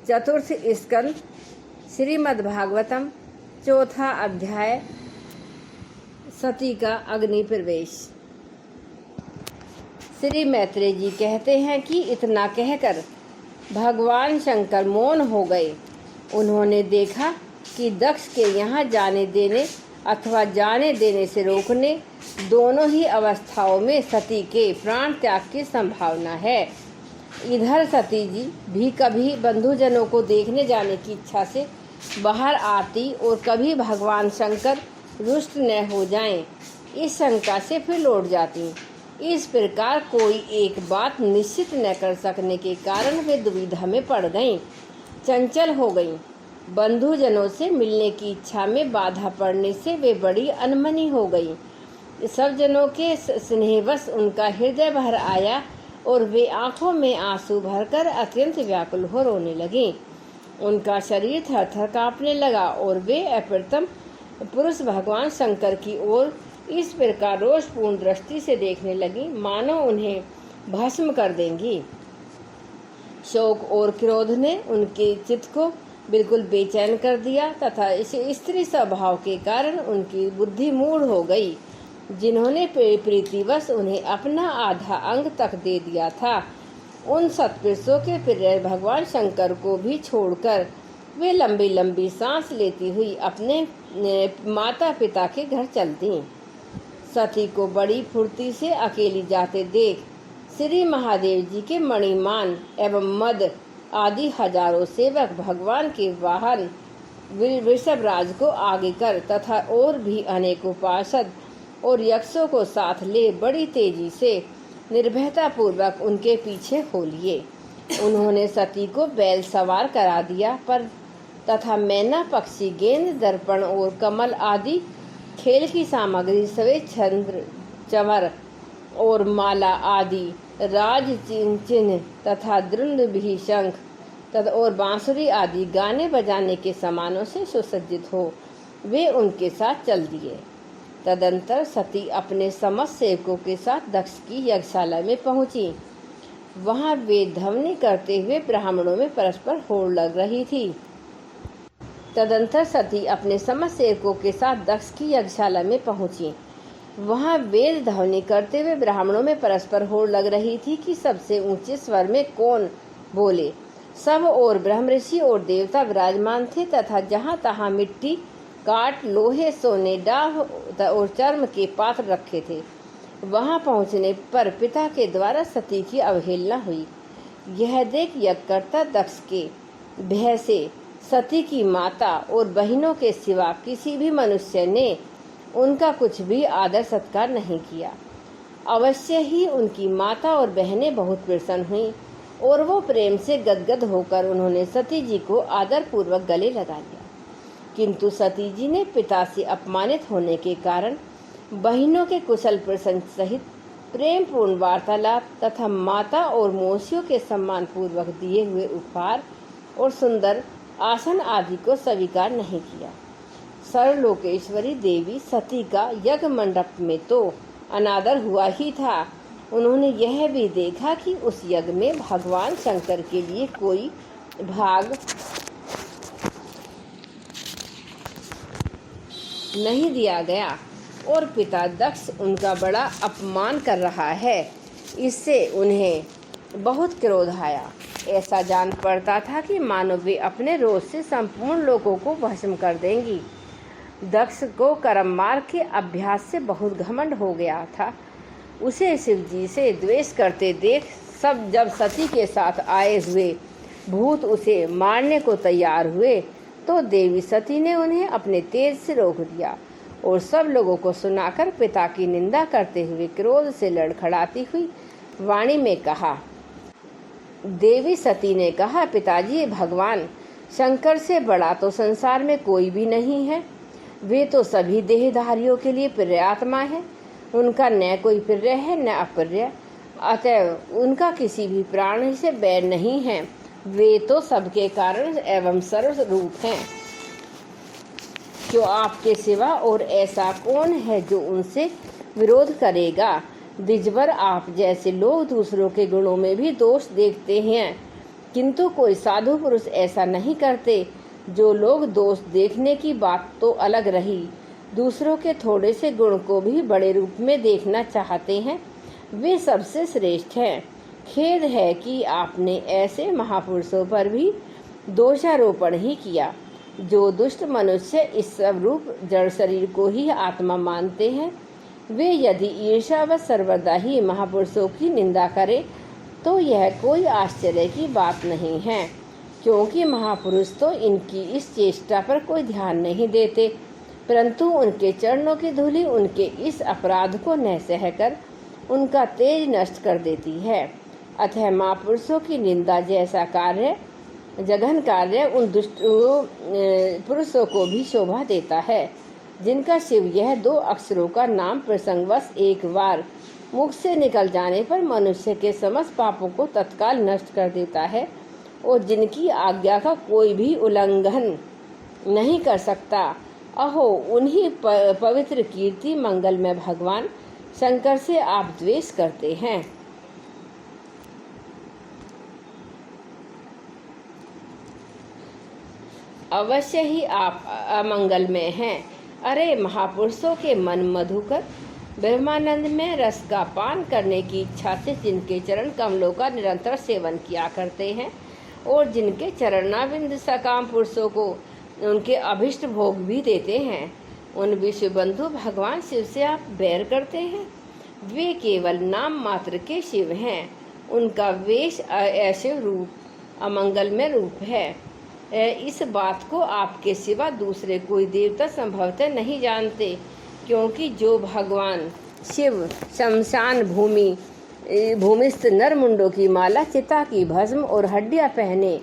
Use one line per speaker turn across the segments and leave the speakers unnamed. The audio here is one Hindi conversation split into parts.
चतुर्थ स्कंद श्रीमद्भागवतम चौथा अध्याय सती का अग्नि प्रवेश। श्री मैत्रेय जी कहते हैं कि इतना कहकर भगवान शंकर मौन हो गए। उन्होंने देखा कि दक्ष के यहाँ जाने देने अथवा जाने देने से रोकने दोनों ही अवस्थाओं में सती के प्राण त्याग की संभावना है। इधर सती जी भी कभी बंधुजनों को देखने जाने की इच्छा से बाहर आती और कभी भगवान शंकर रुष्ट न हो जाएं, इस शंका से फिर लौट जाती। इस प्रकार कोई एक बात निश्चित न कर सकने के कारण वे दुविधा में पड़ गईं, चंचल हो गईं। बंधुजनों से मिलने की इच्छा में बाधा पड़ने से वे बड़ी अनमनी हो गईं। सब जनों के स्नेहवश उनका हृदय भर आया और वे आंखों में आंसू भरकर अत्यंत व्याकुल हो रोने लगीं। उनका शरीर थर-थर कांपने लगा और वे अप्रतिम पुरुष भगवान शंकर की ओर इस प्रकार रोषपूर्ण दृष्टि से देखने लगी मानो उन्हें भस्म कर देंगी। शोक और क्रोध ने उनके चित्त को बिल्कुल बेचैन कर दिया तथा इस स्त्री स्वभाव के कारण उनकी बुद्धि मूढ़ हो गई। जिन्होंने प्रीतिवश उन्हें अपना आधा अंग तक दे दिया था, उन सत्पुरुषों के प्रिय भगवान शंकर को भी छोड़कर वे लंबी लंबी सांस लेती हुई अपने माता पिता के घर चल दीं। सती को बड़ी फुर्ती से अकेली जाते देख श्री महादेव जी के मणिमान एवं मद आदि हजारों सेवक भगवान के वाहन वृषभराज को आगे कर तथा और भी अनेकों पार्षद और यक्षों को साथ ले बड़ी तेजी से निर्भयता पूर्वक उनके पीछे हो लिए। उन्होंने सती को बैल सवार करा दिया पर तथा मैना पक्षी गेंद दर्पण और कमल आदि खेल की सामग्री सवेत चंद्र चवर और माला आदि राज चिन्ह तथा द्रुंद शंख तथा और बांसुरी आदि गाने बजाने के सामानों से सुसज्जित हो वे उनके साथ चल दिए। तदंतर सती अपने समस्त सेवकों के साथ दक्ष की यज्ञशाला में पहुंची। वहां वे ध्वनि करते हुए ब्राह्मणों में परस्पर होड़ लग रही थी। तदंतर सती अपने समस्त सेवकों के साथ दक्ष की यज्ञशाला में पहुंची। वहां वेद ध्वनि करते हुए ब्राह्मणों में परस्पर होड़ लग रही थी कि सबसे ऊंचे स्वर में कौन बोले। सब और ब्रह्म ऋषि और देवता विराजमान थे तथा जहां तहां मिट्टी काट लोहे सोने डाह और चर्म के पात्र रखे थे। वहां पहुंचने पर पिता के द्वारा सती की अवहेलना हुई। यह देख यज्ञकर्ता दक्ष के भय से सती की माता और बहनों के सिवा किसी भी मनुष्य ने उनका कुछ भी आदर सत्कार नहीं किया। अवश्य ही उनकी माता और बहनें बहुत प्रसन्न हुईं और वो प्रेम से गदगद होकर उन्होंने सती जी को आदर पूर्वक गले लगा लिया। किंतु सती जी ने पिता से अपमानित होने के कारण बहनों के कुशल प्रसन्न सहित प्रेम पूर्ण वार्तालाप तथा माता और मौसियों के सम्मान पूर्वक दिए हुए उपहार और सुंदर आसन आदि को स्वीकार नहीं किया। सर्वलोकेश्वरी देवी सती का यज्ञ मंडप में तो अनादर हुआ ही था, उन्होंने यह भी देखा कि उस यज्ञ में भगवान शंकर के लिए कोई भाग नहीं दिया गया और पिता दक्ष उनका बड़ा अपमान कर रहा है। इससे उन्हें बहुत क्रोध आया। ऐसा जान पड़ता था कि मानो वे अपने रोष से संपूर्ण लोगों को भस्म कर देंगी। दक्ष को कर्म मार्ग के अभ्यास से बहुत घमंड हो गया था। उसे शिव जी से द्वेष करते देख जब सती के साथ आए हुए भूत उसे मारने को तैयार हुए तो देवी सती ने उन्हें अपने तेज से रोक दिया और सब लोगों को सुनाकर पिता की निंदा करते हुए क्रोध से लड़खड़ाती हुई वाणी में कहा। देवी सती ने कहा, पिताजी, भगवान शंकर से बड़ा तो संसार में कोई भी नहीं है। वे तो सभी देहधारियों के लिए प्रिय आत्मा है। उनका न कोई प्रिय है न अप्रिय, अतएव उनका किसी भी प्राणी से बैर नहीं है। वे तो सबके कारण एवं सर्व रूप हैं। क्यों आपके सिवा और ऐसा कौन है जो उनसे विरोध करेगा। द्विजवर आप जैसे लोग दूसरों के गुणों में भी दोष देखते हैं किंतु कोई साधु पुरुष ऐसा नहीं करते। जो लोग दोष देखने की बात तो अलग रही, दूसरों के थोड़े से गुण को भी बड़े रूप में देखना चाहते हैं, वे सबसे श्रेष्ठ हैं। खेद है कि आपने ऐसे महापुरुषों पर भी दोषारोपण ही किया। जो दुष्ट मनुष्य इस स्वरूप जड़ शरीर को ही आत्मा मानते हैं, वे यदि ईर्ष्यावश सर्वदा ही महापुरुषों की निंदा करें तो यह कोई आश्चर्य की बात नहीं है, क्योंकि महापुरुष तो इनकी इस चेष्टा पर कोई ध्यान नहीं देते, परंतु उनके चरणों की धूलि उनके इस अपराध को न सहकर उनका तेज नष्ट कर देती है। अतः महापुरुषों की निंदा जैसा कार्य जघन कार्य उन दुष्ट पुरुषों को भी शोभा देता है, जिनका शिव यह 2 अक्षरों का नाम प्रसंगवश एक बार मुख से निकल जाने पर मनुष्य के समस्त पापों को तत्काल नष्ट कर देता है, और जिनकी आज्ञा का कोई भी उल्लंघन नहीं कर सकता। अहो, उन्हीं पवित्र कीर्ति मंगल में भगवान शंकर से आप द्वेष करते हैं। अवश्य ही आप अमंगल में हैं। अरे, महापुरुषों के मन मधुकर ब्रह्मानंद में रस का पान करने की इच्छा से जिनके चरण कमलों का निरंतर सेवन किया करते हैं, और जिनके चरणाविंद सकाम पुरुषों को उनके अभिष्ट भोग भी देते हैं, उन विश्व बंधु भगवान शिव से आप बैर करते हैं। वे केवल नाम मात्र के शिव हैं। उनका वेश अशिव रूप अमंगलमय रूप है। इस बात को आपके सिवा दूसरे कोई देवता संभवतः नहीं जानते, क्योंकि जो भगवान शिव शमशान भूमिस्थ नर मुंडों की माला, चिता की भस्म और हड्डियां पहने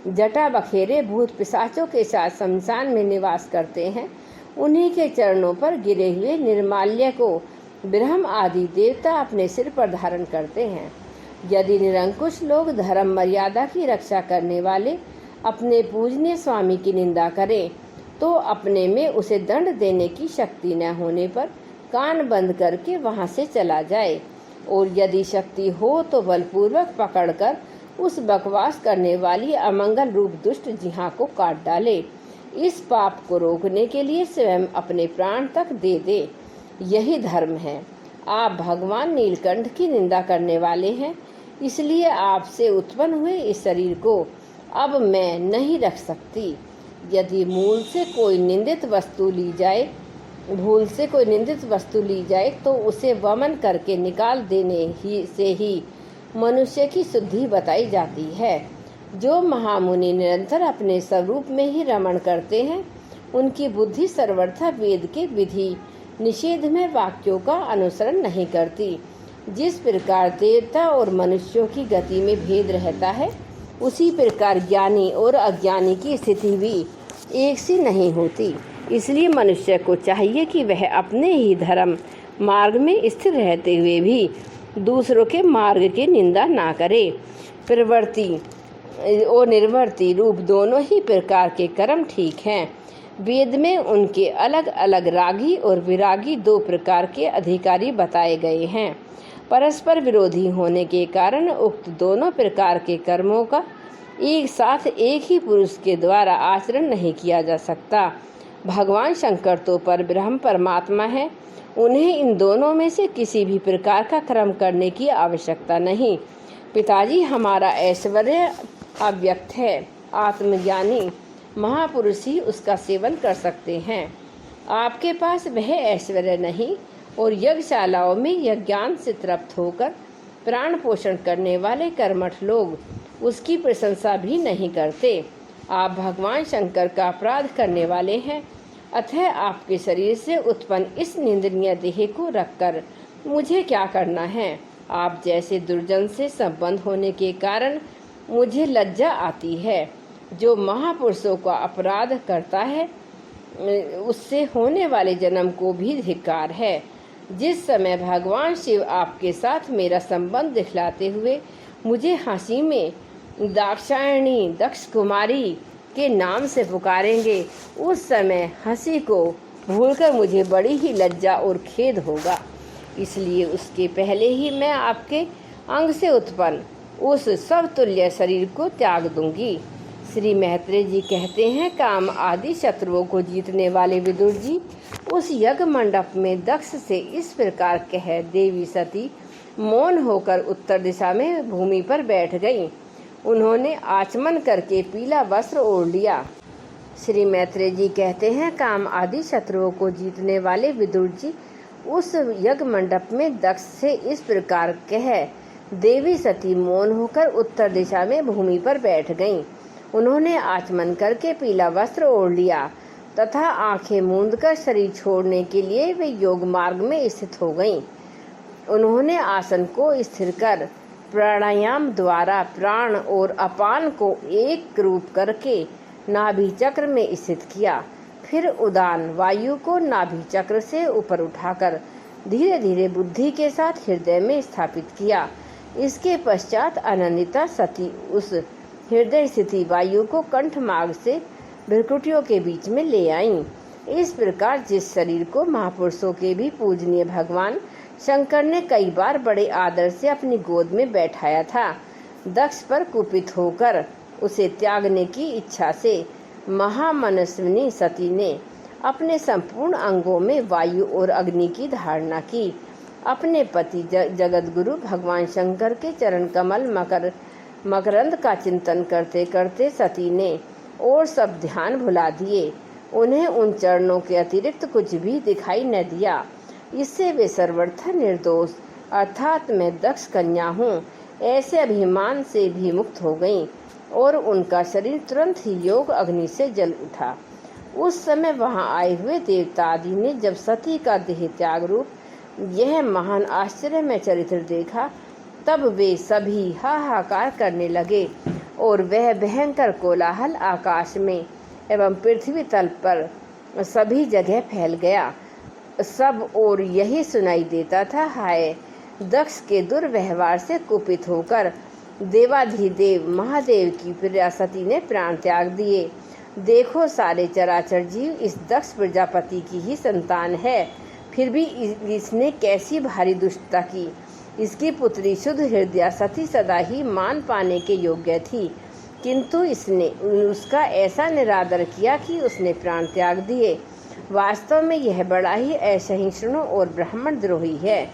जटा बखेरे भूत पिशाचों के साथ शमशान में निवास करते हैं, उन्हीं के चरणों पर गिरे हुए निर्माल्य को ब्रह्म आदि देवता अपने सिर पर धारण करते हैं। यदि निरंकुश लोग धर्म मर्यादा की रक्षा करने वाले अपने पूजनीय स्वामी की निंदा करें, तो अपने में उसे दंड देने की शक्ति न होने पर कान बंद करके वहां से चला जाए, और यदि शक्ति हो तो बलपूर्वक पकड़कर उस बकवास करने वाली अमंगल रूप दुष्ट जिहा को काट डाले। इस पाप को रोकने के लिए स्वयं अपने प्राण तक दे दे। यही धर्म है। आप भगवान नीलकंठ की निंदा करने वाले हैं, इसलिए आपसे उत्पन्न हुए इस शरीर को अब मैं नहीं रख सकती। यदि भूल से कोई निंदित वस्तु ली जाए तो उसे वमन करके निकाल देने से ही मनुष्य की शुद्धि बताई जाती है। जो महामुनि निरंतर अपने स्वरूप में ही रमण करते हैं, उनकी बुद्धि सर्वथा वेद के विधि निषेध में वाक्यों का अनुसरण नहीं करती। जिस प्रकार देवता और मनुष्यों की गति में भेद रहता है, उसी प्रकार ज्ञानी और अज्ञानी की स्थिति भी एक सी नहीं होती। इसलिए मनुष्य को चाहिए कि वह अपने ही धर्म मार्ग में स्थिर रहते हुए भी दूसरों के मार्ग की निंदा ना करे। प्रवृत्ति और निर्वृत्ति रूप दोनों ही प्रकार के कर्म ठीक हैं। वेद में उनके अलग अलग रागी और विरागी 2 प्रकार के अधिकारी बताए गए हैं। परस्पर विरोधी होने के कारण उक्त दोनों प्रकार के कर्मों का एक साथ एक ही पुरुष के द्वारा आचरण नहीं किया जा सकता। भगवान शंकर तो परब्रह्म परमात्मा है, उन्हें इन दोनों में से किसी भी प्रकार का कर्म करने की आवश्यकता नहीं। पिताजी, हमारा ऐश्वर्य अव्यक्त है, आत्मज्ञानी महापुरुष ही उसका सेवन कर सकते हैं। आपके पास वह ऐश्वर्य नहीं, और यज्ञशालाओं में यज्ञान से तृप्त होकर प्राण पोषण करने वाले कर्मठ लोग उसकी प्रशंसा भी नहीं करते। आप भगवान शंकर का अपराध करने वाले हैं, अतः आपके शरीर से उत्पन्न इस निंदनीय देह को रखकर मुझे क्या करना है। आप जैसे दुर्जन से संबंध होने के कारण मुझे लज्जा आती है। जो महापुरुषों का अपराध करता है, उससे होने वाले जन्म को भी धिक्कार है। जिस समय भगवान शिव आपके साथ मेरा संबंध दिखलाते हुए मुझे हंसी में दाक्षायणी दक्ष कुमारी के नाम से पुकारेंगे, उस समय हंसी को भूलकर मुझे बड़ी ही लज्जा और खेद होगा। इसलिए उसके पहले ही मैं आपके अंग से उत्पन्न उस सब तुल्य शरीर को त्याग दूंगी। श्री मैत्रेय जी कहते हैं, काम आदि शत्रुओं को जीतने वाले विदुर जी उस यज्ञ मंडप में दक्ष से इस प्रकार कह देवी सती मौन होकर उत्तर दिशा में भूमि पर बैठ गईं। उन्होंने आचमन करके पीला वस्त्र ओढ़ लिया। श्री मैत्रेय जी कहते हैं, काम आदि शत्रुओं को जीतने वाले विदुर जी उस यज्ञ मंडप में दक्ष से इस प्रकार कह देवी सती मौन होकर उत्तर दिशा में भूमि पर बैठ गईं। उन्होंने आचमन करके पीला वस्त्र ओढ़ लिया तथा आंखें मूंद कर शरीर छोड़ने के लिए वे योग मार्ग में स्थित हो गईं। उन्होंने आसन को स्थिर कर प्राणायाम द्वारा प्राण और अपान को एक रूप करके नाभि चक्र में स्थित किया। फिर उदान वायु को नाभि चक्र से ऊपर उठाकर धीरे धीरे बुद्धि के साथ हृदय में स्थापित किया। इसके पश्चात अनन्विता सती उस हृदय स्थिति वायु को कंठ मार्ग से भ्रुकुटियों के बीच में ले आईं। इस प्रकार जिस शरीर को महापुरुषों के भी पूजनीय भगवान शंकर ने कई बार बड़े आदर से अपनी गोद में बैठाया था, दक्ष पर कुपित होकर उसे त्यागने की इच्छा से महामनस्विनी सती ने अपने संपूर्ण अंगों में वायु और अग्नि की धारणा की। अपने पति जगत गुरु भगवान शंकर के चरण कमल मकरंद का चिंतन करते करते सती ने और सब ध्यान भुला दिए। उन्हें उन चरणों के अतिरिक्त कुछ भी दिखाई न दिया। इससे वे सर्वथा निर्दोष अर्थात मैं दक्ष कन्या हूँ ऐसे अभिमान से भी मुक्त हो गईं और उनका शरीर तुरंत ही योग अग्नि से जल उठा। उस समय वहां आए हुए देवता आदि ने जब सती का देह त्याग रूप यह महान आश्चर्यमय चरित्र देखा, तब वे सभी हाहाकार करने लगे और वह भयंकर कोलाहल आकाश में एवं पृथ्वी तल पर सभी जगह फैल गया। सब और यही सुनाई देता था, हाय दक्ष के दुर्व्यवहार से कुपित होकर देवाधिदेव महादेव की प्रिया सती ने प्राण त्याग दिए। देखो सारे चराचर जीव इस दक्ष प्रजापति की ही संतान है, फिर भी इसने कैसी भारी दुष्टता की। इसकी पुत्री शुद्ध हृदया सती सदा ही मान पाने के योग्य थी, किंतु इसने उसका ऐसा निरादर किया कि उसने प्राण त्याग दिए। वास्तव में यह बड़ा ही असहिष्णु और ब्राह्मण द्रोही है।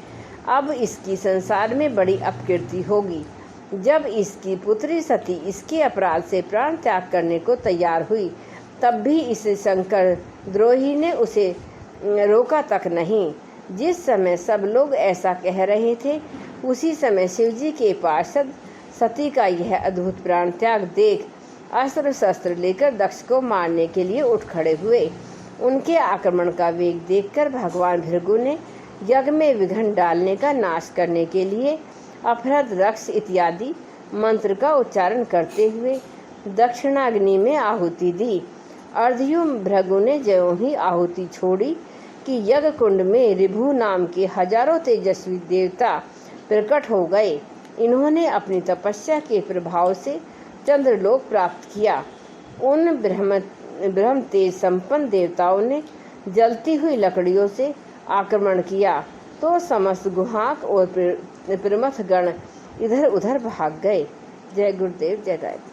अब इसकी संसार में बड़ी अपकीर्ति होगी। जब इसकी पुत्री सती इसके अपराध से प्राण त्याग करने को तैयार हुई, तब भी इस शंकर द्रोही ने उसे रोका तक नहीं। जिस समय सब लोग ऐसा कह रहे थे, उसी समय शिवजी के पार्षद सती का यह अद्भुत प्राण त्याग देख अस्त्र शस्त्र लेकर दक्ष को मारने के लिए उठ खड़े हुए। उनके आक्रमण का वेग देखकर भगवान भृगु ने यज्ञ में विघ्न डालने का नाश करने के लिए अपहृत रक्ष इत्यादि मंत्र का उच्चारण करते हुए दक्षिणाग्नि में आहुति दी। अर्धयु भृगु ने ज्यों ही आहुति छोड़ी कि यज्ञ कुंड में ऋभु नाम के हजारों तेजस्वी देवता प्रकट हो गए। इन्होंने अपनी तपस्या के प्रभाव से चंद्रलोक प्राप्त किया। उन ब्रह्म तेज संपन्न देवताओं ने जलती हुई लकड़ियों से आक्रमण किया तो समस्त गुहाक और प्रमथ गण इधर उधर भाग गए। जय गुरुदेव, जय गायत्री।